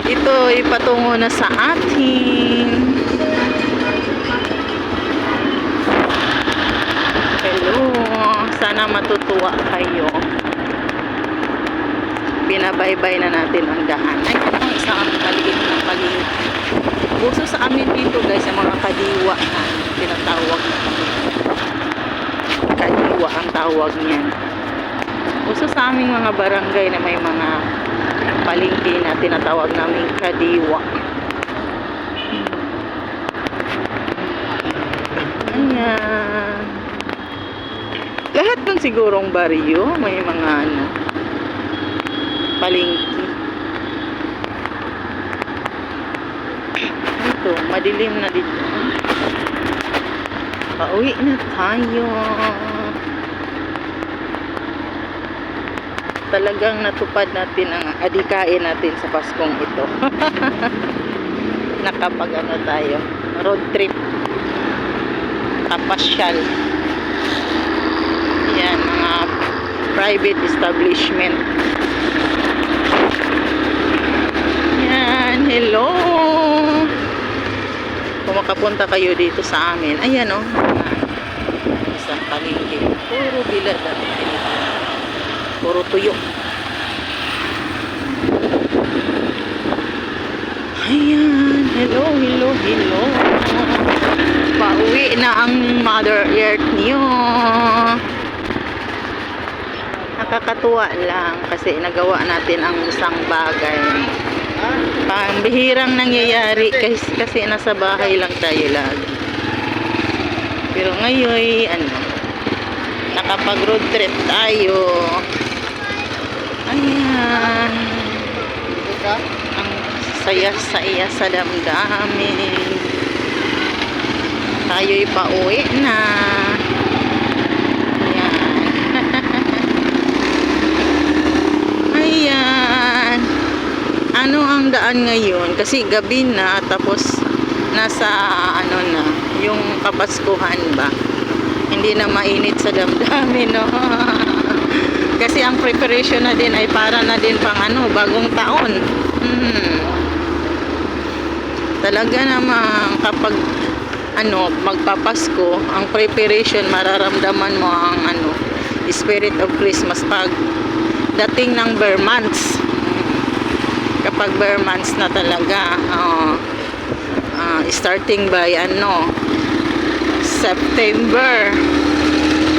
Ito ay patungo na sa atin. Hello, sana matutuwa kayo. Binabaybay na natin ang daan. Ay, ang isang maliit na palingki. Uso sa amin dito guys, ang mga kadiwa na tinatawag na kadiwa ang tawag niyan. Uso sa aming mga barangay na may mga palingki na tinatawag namin kadiwa. Ayan. Lahat ng sigurong baryo may mga ano palingki. Ito, madilim na dito. Pauwi na tayo. Talagang natupad natin ang adikain natin sa Paskong ito. Nakapag ano tayo, road trip, kapasyal. Yan, mga private establishment. Yan, hello. Kung makapunta kayo dito sa amin, ayan o, isang palengke. Puro bilad at puro tuyo. Ayan, hello, hello, hello. Pauwi na ang Mother Earth niyo. Nakakatuwa lang kasi nagawa natin ang isang bagay. Pambihirang nangyayari kasi nasa bahay lang tayo lagi. Pero ngayon, ano, nakapag road trip tayo. Ayan. Ang saya-saya sa damdamin. Tayo'y pauwi na. Ayan. Ayan. Ano ang daan ngayon? Kasi gabi na, tapos nasa ano na, yung Kapaskuhan ba? Hindi na mainit sa damdamin, no? Kasi ang preparation na din ay para na din pang ano, bagong taon. Talaga namang kapag ano, magpapasko, ang preparation, mararamdaman mo ang ano, spirit of Christmas pag dating ng bare months. Kapag bare months na talaga, starting by ano, September.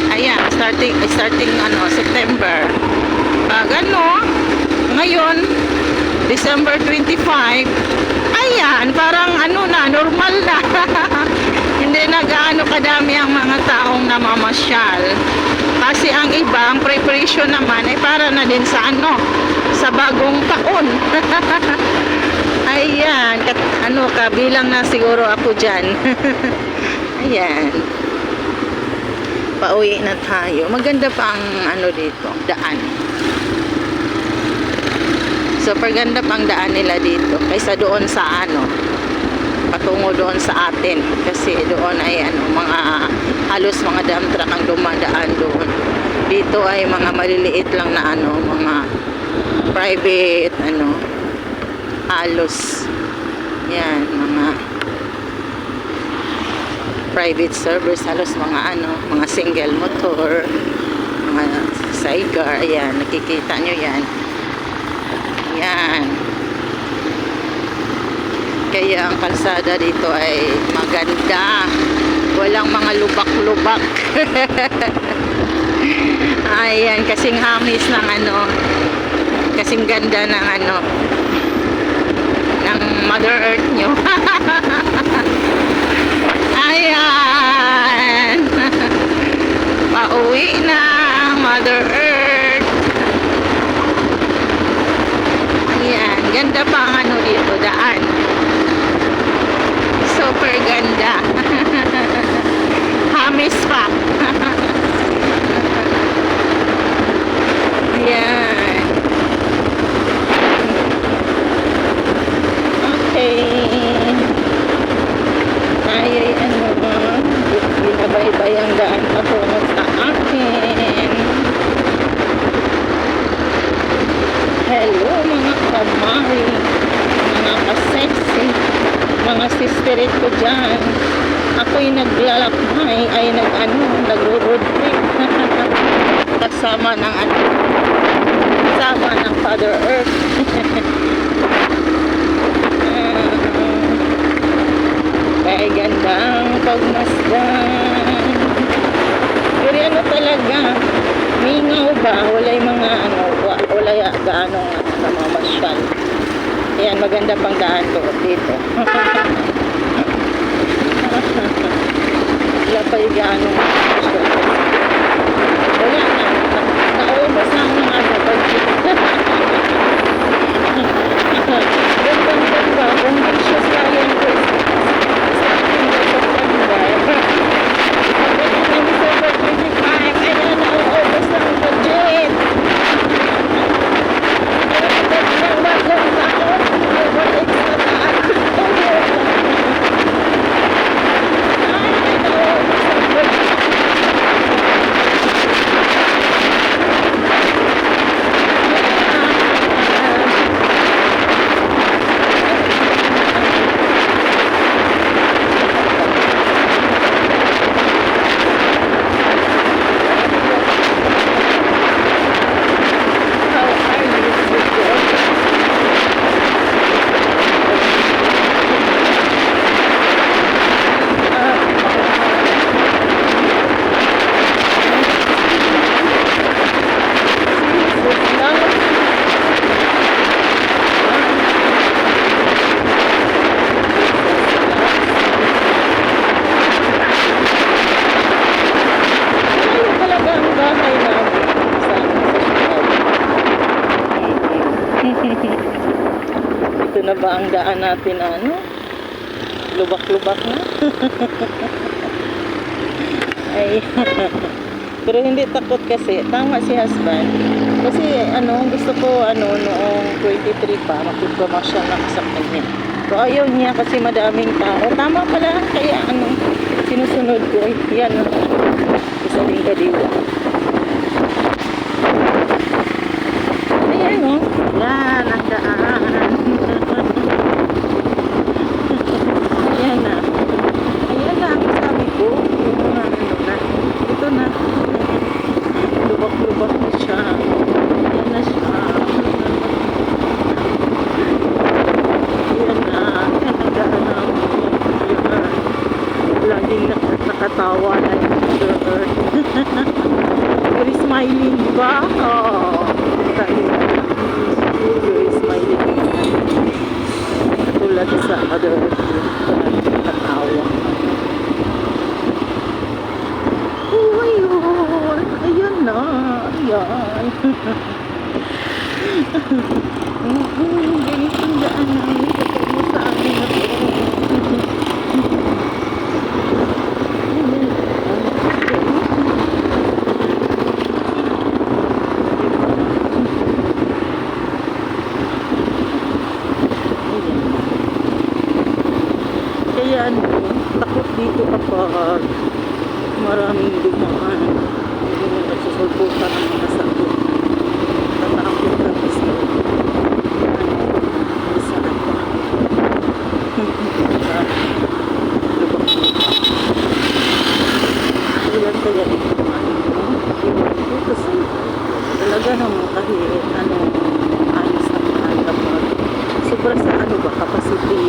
Ayan, starting ano, September. Pag ano, ngayon, December 25, ayan, parang ano na, normal na. Hindi na gaano kadami ang mga taong namamasyal. Kasi ang iba, ang preparation naman ay para na din sa ano, sa bagong taon. Ayan, ano, kabilang na siguro ako dyan. Ayan. Pauwi na tayo. Maganda pa ang ano dito, daan. Super ganda pang daan nila dito kaysa doon sa ano, patungo doon sa atin. Kasi doon ay ano, mga halos mga dump truck ang dumadaan doon. Dito ay mga maliliit lang na ano, mga private ano, halos yan, mga private service, halos mga ano, mga single motor, mga sidecar. Ayan, nakikita nyo yan. Yan. Kaya ang kalsada dito ay maganda, walang mga lubak-lubak. Ayan, kasing hamis ng ano, kasing ganda ng ano, ng Mother Earth nyo. Ayan. Pauwi na Mother Earth. Ayan, ganda pa ang ano dito, daan. Super ganda. Hamis pa. Ayan. Okay. Ay, ano ba? Binabaybay ang daan patungo sa akin. Hello mga kamari, mga mga sisterit ko dyan. Ako'y naglalakbay, ay nagro-road trip. Kasama ng kasama ng Father Earth. Kaya gandang pagmasdan. Pero ano talaga, mingaw ba? Wala yung mga wala gaanong namamasyal. Ayan, maganda pang daan to dito. Wala pa yung gaanong namamasyal. Wala na. Naubos na ang mga budget. Ganda ba? Kung di siya sayang ko. Ito na ba ang daan natin lubak-lubak na? Ay, pero hindi takot kasi. Tama si husband. Kasi gusto ko noong 23 pa, makipamasyal na sa kanya. So ayaw niya kasi madaming tao. Tama pala, kaya sinusunod ko. Yan, isa din kadiwa. Ayan yan ang daan. Ayan na. Ayan na ang sabi ko. Yung mga na. Ito na. Lubak-lubak na siya. Ayan na siya. Ayan na. Ayan ang daan na. Ayan. Laging nakatawa na yung Mother Earth. Very smiling, diba? Oh. Very smiling. Katulad sa Mother Earth. Nakatawa. Oh, ayun. Ayan na. Ayan. Ganit ang daan namin. Kapag mo sa amin na ito. Kaya takot dito kapag maraming dumaan. Hindi mo nagsusulputan ang mga sakit. Tatakot ka gusto. Saan pa? Lubak-lubak. Ilan kaya ito iwan ko kasi talaga naman kahit ayos naman kapag sobra sa ba capacity